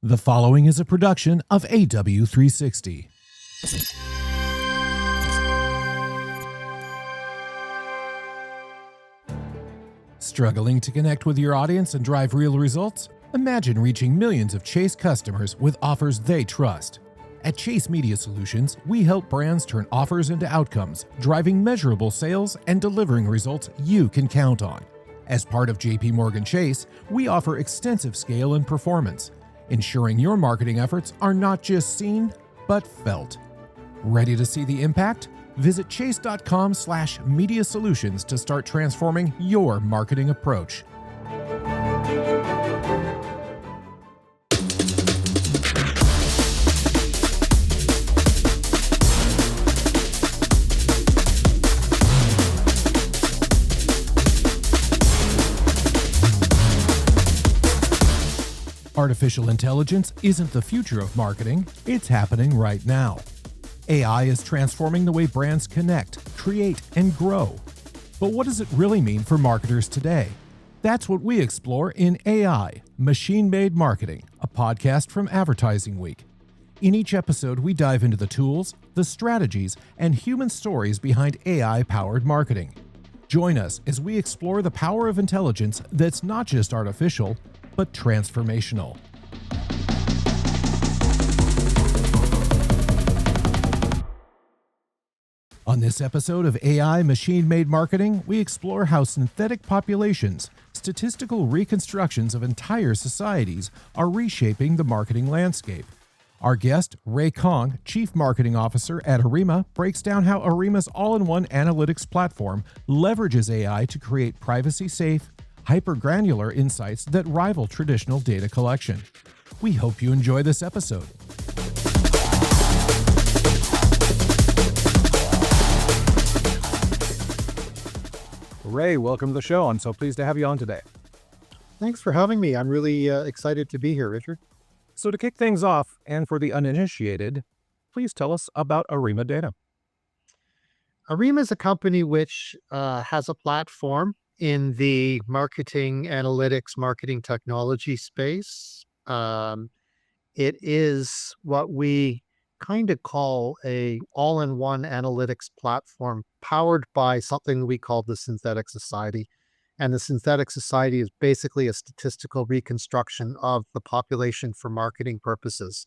The following is a production of AW360. Struggling to connect with your audience and drive real results? Imagine reaching millions of Chase customers with offers they trust. At Chase Media Solutions, we help brands turn offers into outcomes, driving measurable sales and delivering results you can count on. As part of JP Morgan Chase, we offer extensive scale and performance, ensuring your marketing efforts are not just seen, but felt. Ready to see the impact? Visit chase.com/media solutions to start transforming your marketing approach. Artificial intelligence isn't the future of marketing, it's happening right now. AI is transforming the way brands connect, create, and grow. But what does it really mean for marketers today? That's what we explore in AI, Machine-Made Marketing, a podcast from Advertising Week. In each episode, we dive into the tools, the strategies, and human stories behind AI-powered marketing. Join us as we explore the power of intelligence that's not just artificial, but transformational. On this episode of AI Machine-Made Marketing, we explore how synthetic populations, statistical reconstructions of entire societies, are reshaping the marketing landscape. Our guest, Ray Kong, Chief Marketing Officer at Arima, breaks down how Arima's all-in-one analytics platform leverages AI to create privacy-safe, hyper-granular insights that rival traditional data collection. We hope you enjoy this episode. Ray, welcome to the show. I'm so pleased to have you on today. Thanks for having me. I'm really excited to be here, Richard. So to kick things off, and for the uninitiated, please tell us about Arima Data. Arima is a company which has a platform in the marketing analytics, marketing technology space. It is what we kind of call a all-in-one analytics platform powered by something we call the Synthetic Society. And the Synthetic Society is basically a statistical reconstruction of the population for marketing purposes.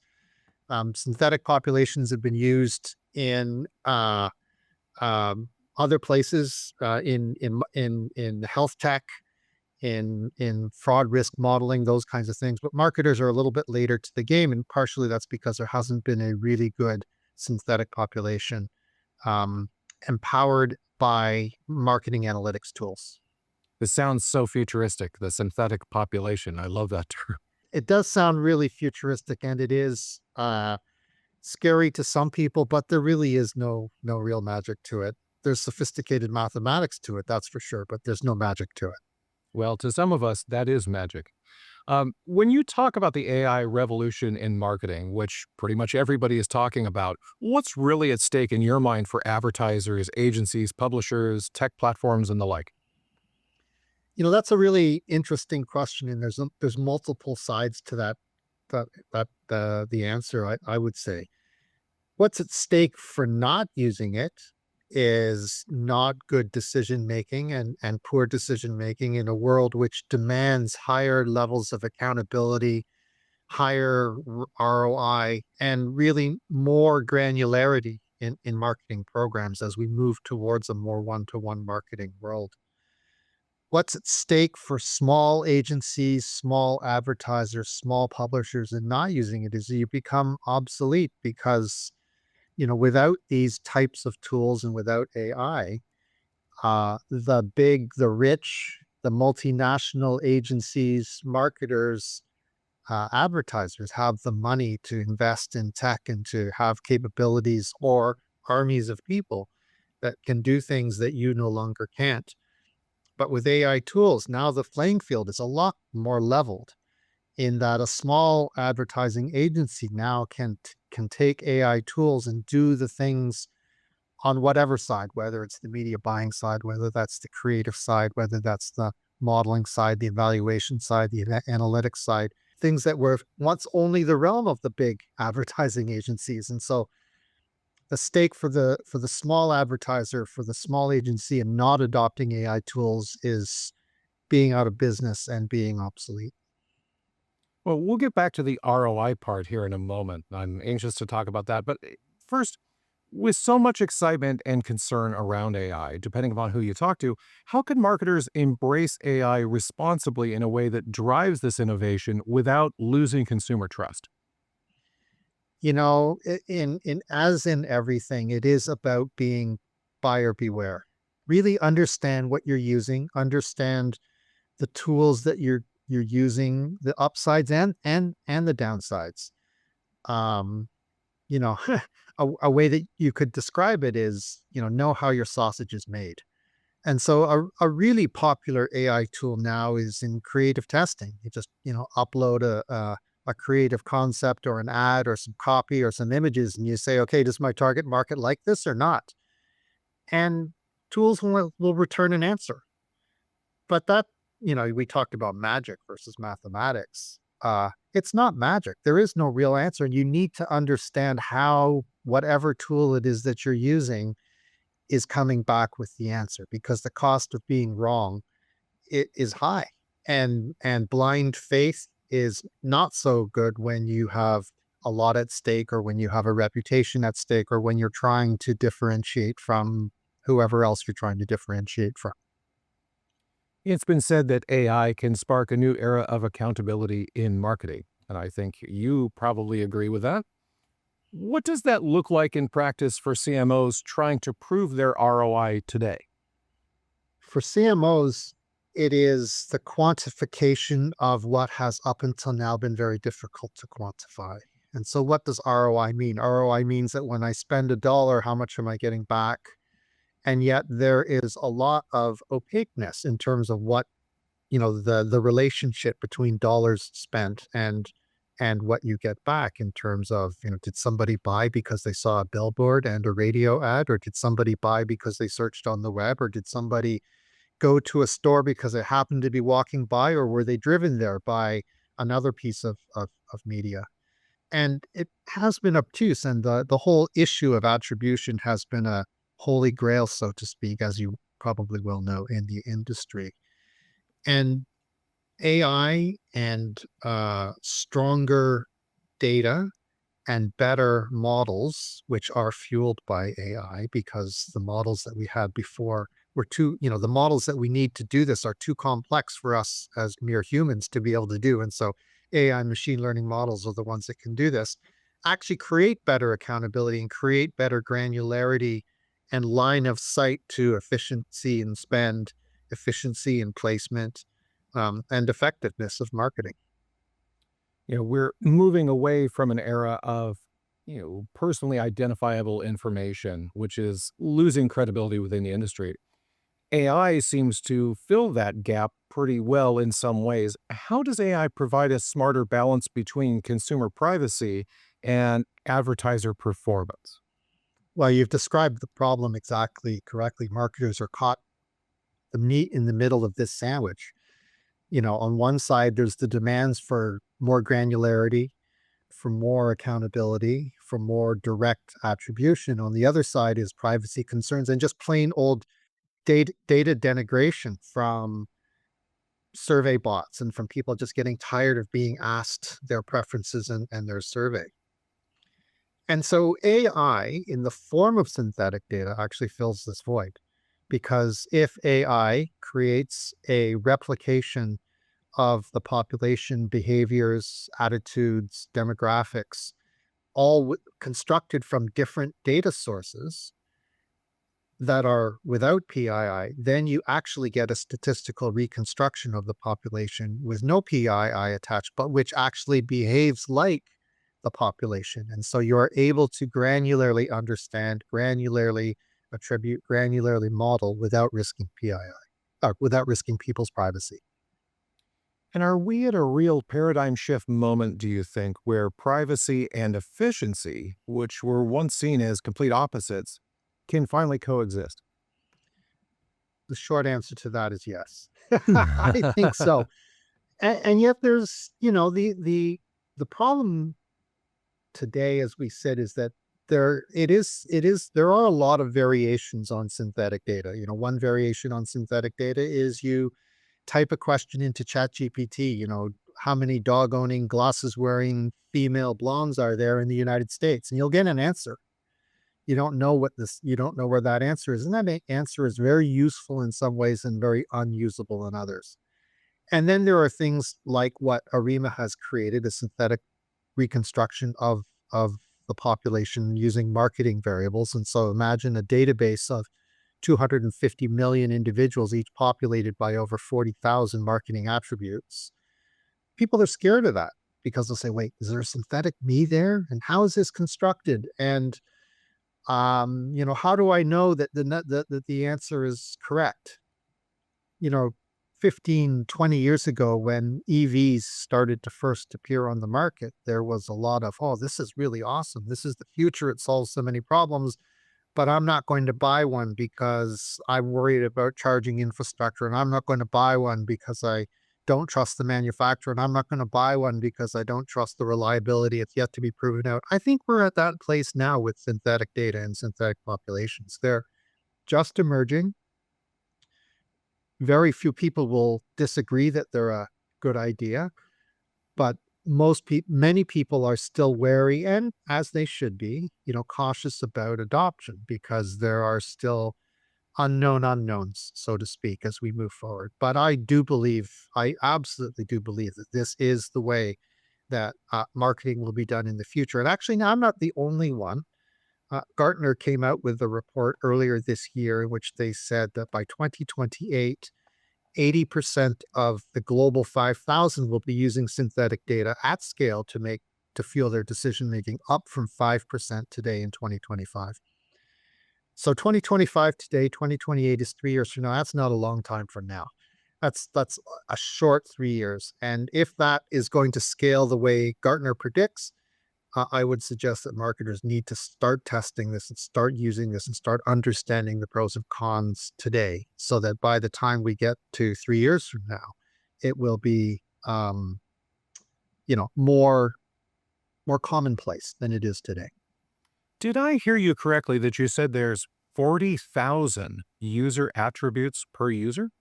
Synthetic populations have been used in other places, in health tech, in fraud risk modeling, those kinds of things. But marketers are a little bit later to the game, and partially that's because there hasn't been a really good synthetic population empowered by marketing analytics tools. This sounds so futuristic, the synthetic population. I love that term. It does sound really futuristic, and it is scary to some people, but there really is no real magic to it. There's sophisticated mathematics to it, that's for sure, but there's no magic to it. Well, to some of us, that is magic. When you talk about the AI revolution in marketing, which pretty much everybody is talking about, what's really at stake in your mind for advertisers, agencies, publishers, tech platforms, and the like? You know, that's a really interesting question, and there's multiple sides to the answer, I would say. What's at stake for not using it is not good decision making and poor decision making in a world which demands higher levels of accountability, higher ROI, and really more granularity in marketing programs as we move towards a more one-to-one marketing world. What's at stake for small agencies, small advertisers, small publishers and not using it is you become obsolete because, you know, without these types of tools and without AI, the big, the rich, the multinational agencies, marketers, advertisers have the money to invest in tech and to have capabilities or armies of people that can do things that you no longer can't. But with AI tools, now the playing field is a lot more leveled in that a small advertising agency now can take AI tools and do the things on whatever side, whether it's the media buying side, whether that's the creative side, whether that's the modeling side, the evaluation side, the analytics side, things that were once only the realm of the big advertising agencies. And so the stake for the small advertiser, for the small agency and not adopting AI tools is being out of business and being obsolete. Well, we'll get back to the ROI part here in a moment. I'm anxious to talk about that. But first, with so much excitement and concern around AI, depending upon who you talk to, how can marketers embrace AI responsibly in a way that drives this innovation without losing consumer trust? In as in everything, it is about being buyer beware. Really understand what you're using, understand the tools that you're using, the upsides and the downsides. Um, you know, a way that you could describe it is, know how your sausage is made. And so a really popular AI tool now is in creative testing. You just, upload a creative concept or an ad or some copy or some images, and you say, okay, does my target market like this or not? And tools will return an answer. But we talked about magic versus mathematics. It's not magic. There is no real answer. And you need to understand how whatever tool it is that you're using is coming back with the answer, because the cost of being wrong, it is high. And blind faith is not so good when you have a lot at stake, or when you have a reputation at stake, or when you're trying to differentiate from whoever else you're trying to differentiate from. It's been said that AI can spark a new era of accountability in marketing. And I think you probably agree with that. What does that look like in practice for CMOs trying to prove their ROI today? For CMOs, it is the quantification of what has up until now been very difficult to quantify. And so what does ROI mean? ROI means that when I spend a dollar, how much am I getting back? And yet there is a lot of opaqueness in terms of what, the relationship between dollars spent and what you get back, in terms of, did somebody buy because they saw a billboard and a radio ad, or did somebody buy because they searched on the web, or did somebody go to a store because they happened to be walking by, or were they driven there by another piece of media? And it has been obtuse, and the whole issue of attribution has been a holy grail, so to speak, as you probably will know, in the industry. And AI and stronger data and better models, which are fueled by AI, because the models that we had before were the models that we need to do this are too complex for us as mere humans to be able to do. And so AI machine learning models are the ones that can do this, actually create better accountability and create better granularity and line of sight to efficiency and spend, efficiency and placement, and effectiveness of marketing. We're moving away from an era of, personally identifiable information, which is losing credibility within the industry. AI seems to fill that gap pretty well in some ways. How does AI provide a smarter balance between consumer privacy and advertiser performance? Well, you've described the problem exactly correctly. Marketers are caught the meat in the middle of this sandwich. On one side, there's the demands for more granularity, for more accountability, for more direct attribution. On the other side is privacy concerns and just plain old data denigration from survey bots and from people just getting tired of being asked their preferences and their survey. And so AI in the form of synthetic data actually fills this void, because if AI creates a replication of the population behaviors, attitudes, demographics, all constructed from different data sources that are without PII, then you actually get a statistical reconstruction of the population with no PII attached, but which actually behaves like the population. And so you're able to granularly understand, granularly attribute, granularly model without risking PII, without risking people's privacy. And are we at a real paradigm shift moment, do you think, where privacy and efficiency, which were once seen as complete opposites, can finally coexist? The short answer to that is yes. I think so. And yet there's, the problem today, as we said, is that there are a lot of variations on synthetic data. One variation on synthetic data is you type a question into ChatGPT, how many dog owning, glasses wearing female blondes are there in the United States? And you'll get an answer. You don't know where that answer is. And that answer is very useful in some ways and very unusable in others. And then there are things like what Arima has created, a synthetic reconstruction of the population using marketing variables. And so imagine a database of 250 million individuals, each populated by over 40,000 marketing attributes. People are scared of that because they'll say, wait, is there a synthetic me there? And how is this constructed? And how do I know that the answer is correct? 15, 20 years ago, when EVs started to first appear on the market, there was a lot of, oh, this is really awesome. This is the future. It solves so many problems, but I'm not going to buy one because I'm worried about charging infrastructure. And I'm not going to buy one because I don't trust the manufacturer. And I'm not going to buy one because I don't trust the reliability. It's yet to be proven out. I think we're at that place now with synthetic data and synthetic populations. They're just emerging. Very few people will disagree that they're a good idea, but many people are still wary, and as they should be, cautious about adoption because there are still unknown unknowns, so to speak, as we move forward. But I absolutely do believe that this is the way that marketing will be done in the future. And actually, now I'm not the only one. Gartner came out with a report earlier this year in which they said that by 2028, 80% of the global 5,000 will be using synthetic data at scale to fuel their decision making, up from 5% today in 2025. So 2025 today, 2028 is 3 years from now. That's not a long time from now. That's a short 3 years. And if that is going to scale the way Gartner predicts, I would suggest that marketers need to start testing this and start using this and start understanding the pros and cons today, so that by the time we get to 3 years from now, it will be, more commonplace than it is today. Did I hear you correctly that you said there's 40,000 user attributes per user?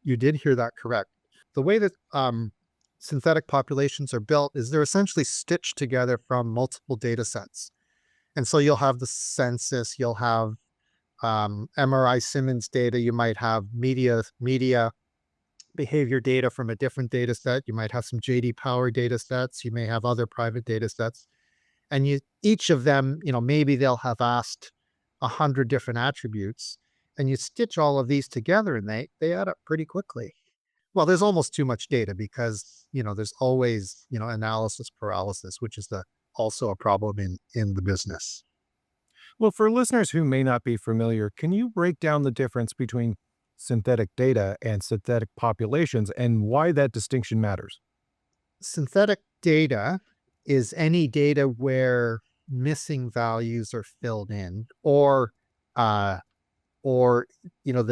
You did hear that correct. The way that synthetic populations are built is they're essentially stitched together from multiple data sets. And so you'll have the census, you'll have MRI Simmons data, you might have media behavior data from a different data set, you might have some JD Power data sets, you may have other private data sets. And each of them, maybe they'll have asked 100 different attributes, and you stitch all of these together and they add up pretty quickly. Well, there's almost too much data because, there's always, analysis paralysis, which is also a problem in the business. Well, for listeners who may not be familiar, can you break down the difference between synthetic data and synthetic populations and why that distinction matters? Synthetic data is any data where missing values are filled in, or the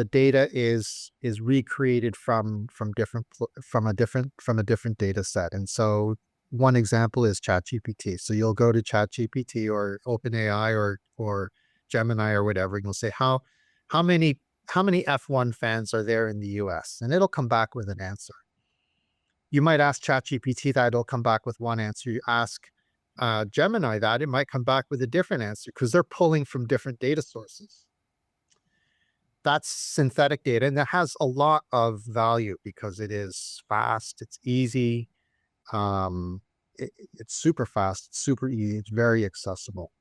data is recreated from a different data set. And so one example is ChatGPT. So you'll go to ChatGPT or OpenAI or Gemini or whatever, and you'll say how many F1 fans are there in the US, and it'll come back with an answer. You might ask ChatGPT that, it'll come back with one answer. You ask Gemini that, it might come back with a different answer because they're pulling from different data sources. That's synthetic data, and that has a lot of value because it is fast, it's easy, it's super fast, it's super easy, it's very accessible.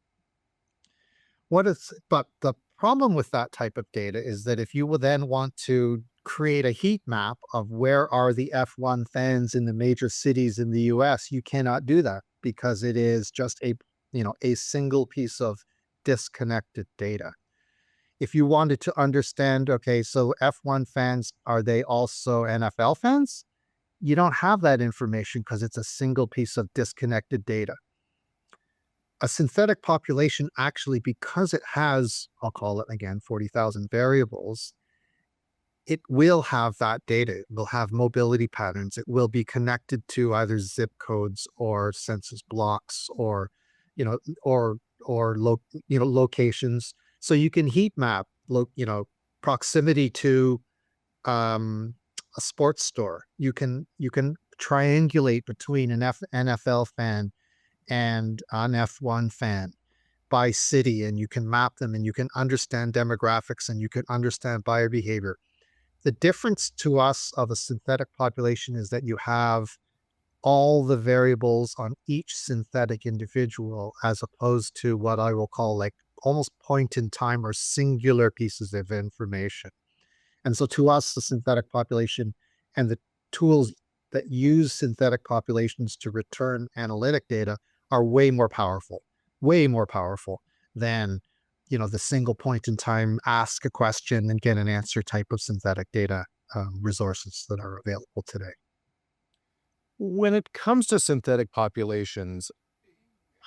But the problem with that type of data is that if you will then want to create a heat map of where are the F1 fans in the major cities in the US, you cannot do that because it is just a single piece of disconnected data. If you wanted to understand, okay, so F1 fans, are they also NFL fans? You don't have that information because it's a single piece of disconnected data. A synthetic population actually, because it has, I'll call it again, 40,000 variables, it will have that data. It will have mobility patterns. It will be connected to either zip codes or census blocks or, you know, locations. So you can heat map, proximity to um, a sports store. You can triangulate between an NFL fan and an F1 fan by city, and you can map them, and you can understand demographics, and you can understand buyer behavior. The difference to us of a synthetic population is that you have all the variables on each synthetic individual, as opposed to what I will call like almost point in time or singular pieces of information. And so to us, the synthetic population and the tools that use synthetic populations to return analytic data are way more powerful than, the single point in time, ask a question and get an answer type of synthetic data resources that are available today. When it comes to synthetic populations,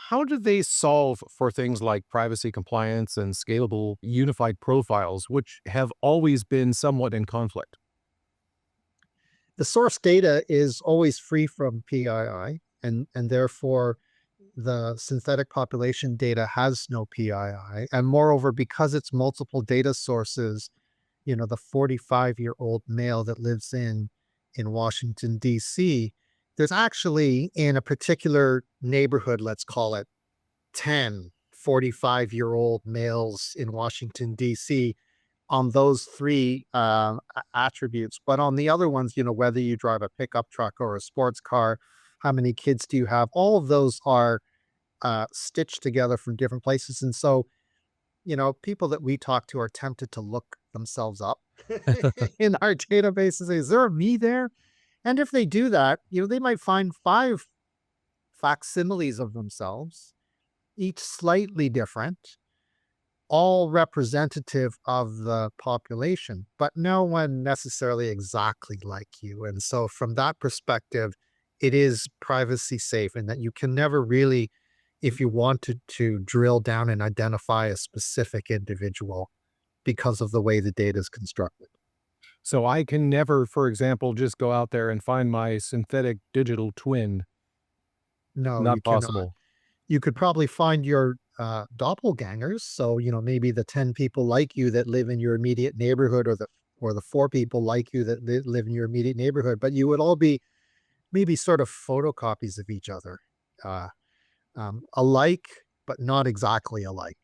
how do they solve for things like privacy compliance and scalable unified profiles, which have always been somewhat in conflict? The source data is always free from PII, and therefore the synthetic population data has no PII. And moreover, because it's multiple data sources, the 45-year-old male that lives in Washington, D.C., there's actually in a particular neighborhood, let's call it 10 45-year-old males in Washington, D.C., on those three attributes. But on the other ones, whether you drive a pickup truck or a sports car, how many kids do you have? All of those are stitched together from different places. And so, people that we talk to are tempted to look themselves up in our database and say, is there a me there? And if they do that, they might find 5 facsimiles of themselves, each slightly different, all representative of the population, but no one necessarily exactly like you. And so from that perspective, it is privacy safe, and that you can never really, if you wanted to drill down and identify a specific individual because of the way the data is constructed. So I can never, for example, just go out there and find my synthetic digital twin. No, you Not cannot. possible. You could probably find your doppelgangers. So, maybe the 10 people like you that live in your immediate neighborhood, or the 4 people like you that live in your immediate neighborhood, but you would all be maybe sort of photocopies of each other, uh, alike, but not exactly alike.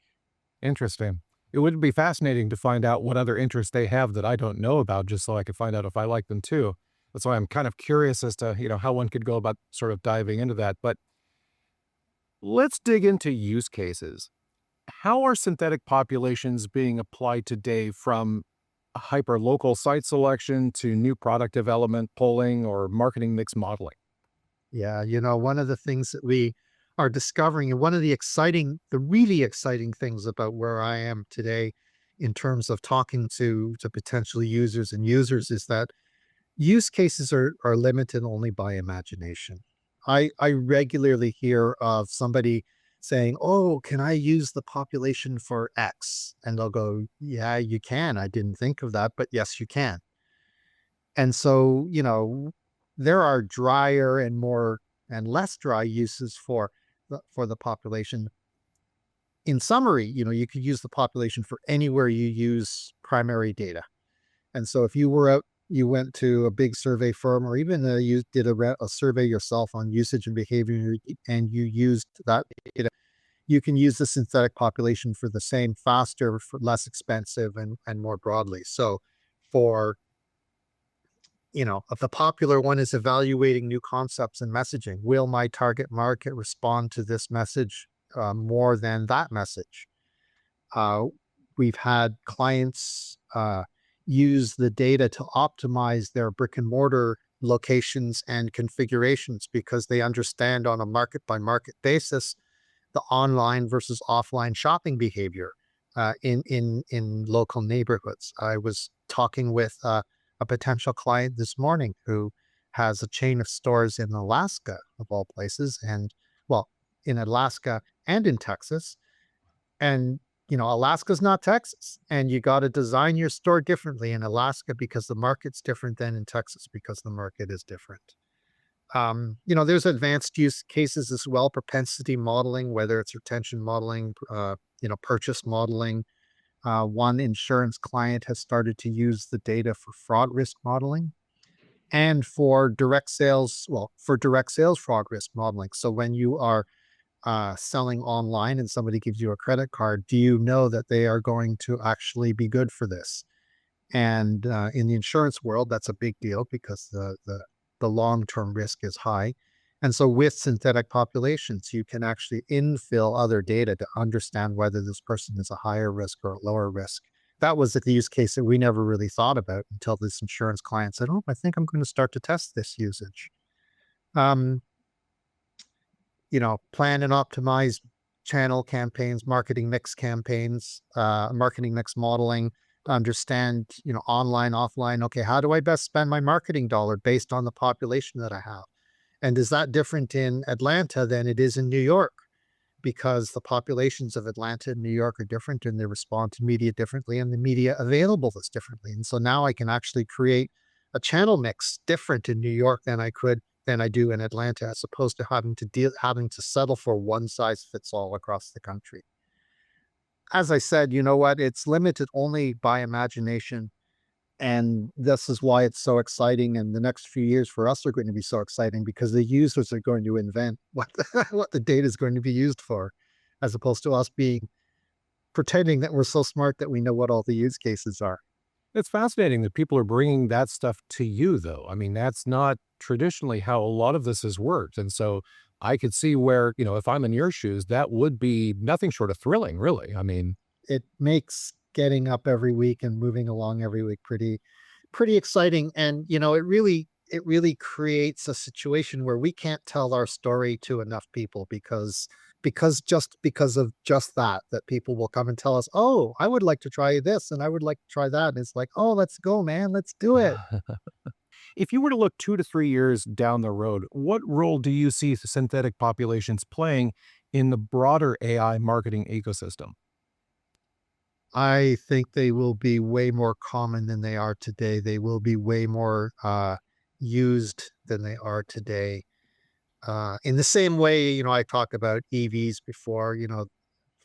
Interesting. It would be fascinating to find out what other interests they have that I don't know about, just so I could find out if I like them too. That's why I'm kind of curious as to, how one could go about sort of diving into that. But let's dig into use cases. How are synthetic populations being applied today, from hyper-local site selection to new product development, polling, or marketing mix modeling? Yeah, one of the things that we are discovering, and one of the really exciting things about where I am today in terms of talking to potential users and users, is that use cases are limited only by imagination. I regularly hear of somebody saying, "Oh, can I use the population for X?" And they'll go, "Yeah, you can. I didn't think of that, but yes, you can." And so, there are drier and more and less dry uses for the population. In summary, you could use the population for anywhere you use primary data. And so if you went to a big survey firm, or even you did a survey yourself on usage and behavior, and you used that data, you can use the synthetic population for the same, faster, for less expensive, and more broadly. So for, if the popular one is evaluating new concepts and messaging, will my target market respond to this message more than that message? Uh, we've had clients use the data to optimize their brick and mortar locations and configurations, because they understand on a market by market basis the online versus offline shopping behavior in local neighborhoods. I was talking with a potential client this morning who has a chain of stores in Alaska, of all places, and well, in Alaska, and in Texas. And, Alaska's not Texas. And you got to design your store differently in Alaska because the market's different than in Texas because the market is different. There's advanced use cases as well, propensity modeling, whether it's retention modeling, purchase modeling. One insurance client has started to use the data for fraud risk modeling and for direct sales, fraud risk modeling. So when you are selling online and somebody gives you a credit card, do you know that they are going to actually be good for this? And in the insurance world, that's a big deal because the long-term risk is high. And so with synthetic populations, you can actually infill other data to understand whether this person is a higher risk or a lower risk. That was the use case that we never really thought about until this insurance client said, "Oh, I think I'm going to start to test this usage." Um, Plan and optimize channel campaigns, marketing mix campaigns, marketing mix modeling, understand, online, offline. Okay, how do I best spend my marketing dollar based on the population that I have? And is that different in Atlanta than it is in New York? Because the populations of Atlanta and New York are different and they respond to media differently and the media available is differently. And so now I can actually create a channel mix different in New York than I do in Atlanta, as opposed to having to settle for one size fits all across the country. As I said, you know what? It's limited only by imagination. And this is why it's so exciting. And the next few years for us are going to be so exciting because the users are going to invent what the data is going to be used for, as opposed to us pretending that we're so smart that we know what all the use cases are. It's fascinating that people are bringing that stuff to you, though. I mean, that's not traditionally how a lot of this has worked. And so I could see where, if I'm in your shoes, that would be nothing short of thrilling, really. I mean, It makes getting up every week and moving along every week pretty exciting. And it really creates a situation where we can't tell our story to enough people because of just that people will come and tell us, "Oh, I would like to try this and I would like to try that." And it's like, "Oh, let's go, man. Let's do it." if you were to look 2 to 3 years down the road, what role do you see synthetic populations playing in the broader AI marketing ecosystem? I think they will be way more common than they are today. They will be way more used than they are today. In the same way, I talked about EVs before.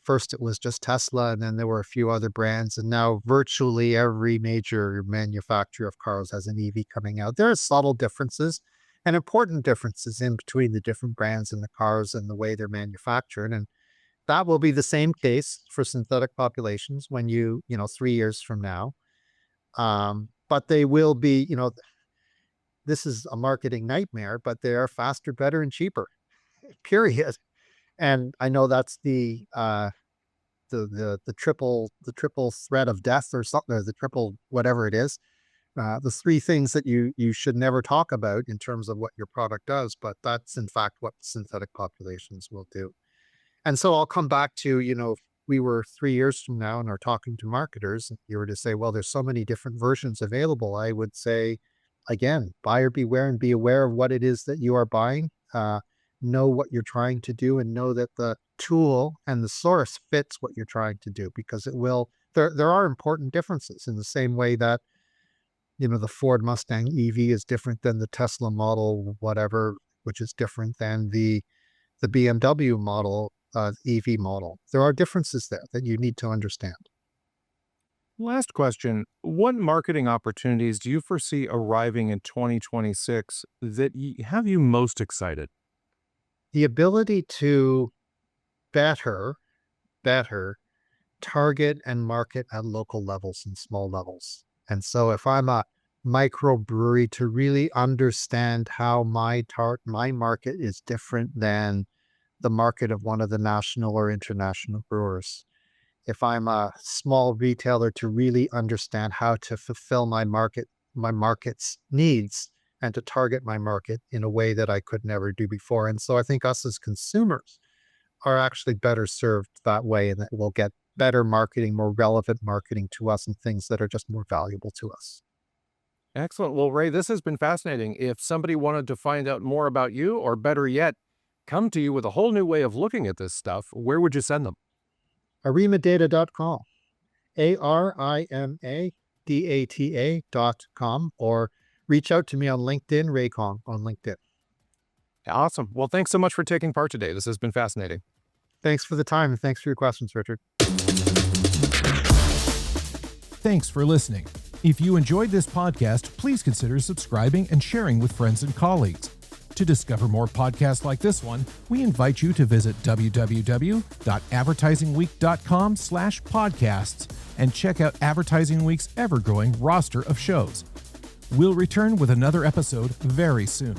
First it was just Tesla, and then there were a few other brands, and now virtually every major manufacturer of cars has an EV coming out. There are subtle differences and important differences in between the different brands and the cars and the way they're manufactured. And that will be the same case for synthetic populations when 3 years from now. But they will be, this is a marketing nightmare, but they are faster, better, and cheaper, period. And I know that's the triple threat of death or something, or the triple whatever it is. The three things that you should never talk about in terms of what your product does, but that's in fact what synthetic populations will do. And so I'll come back to, if we were 3 years from now and are talking to marketers, and you were to say, well, there's so many different versions available, I would say, again, buyer beware and be aware of what it is that you are buying. Know what you're trying to do and know that the tool and the source fits what you're trying to do, because there are important differences in the same way that, the Ford Mustang EV is different than the Tesla model, whatever, which is different than the BMW model, EV model. There are differences there that you need to understand. Last question. What marketing opportunities do you foresee arriving in 2026 that have you most excited? The ability to better, better target and market at local levels and small levels. And so if I'm a microbrewery, to really understand how my market is different than the market of one of the national or international brewers. If I'm a small retailer, to really understand how to fulfill my market's needs and to target my market in a way that I could never do before. And so I think us as consumers are actually better served that way, and that we'll get better marketing, more relevant marketing to us, and things that are just more valuable to us. Excellent. Well, Ray, this has been fascinating. If somebody wanted to find out more about you, or better yet, come to you with a whole new way of looking at this stuff, where would you send them? arimadata.com, arimadata.com, or reach out to me on LinkedIn, Raycon on LinkedIn. Awesome. Well, thanks so much for taking part today. This has been fascinating. Thanks for the time, and thanks for your questions, Richard. Thanks for listening. If you enjoyed this podcast, please consider subscribing and sharing with friends and colleagues. To discover more podcasts like this one, we invite you to visit www.advertisingweek.com/podcasts and check out Advertising Week's ever-growing roster of shows. We'll return with another episode very soon.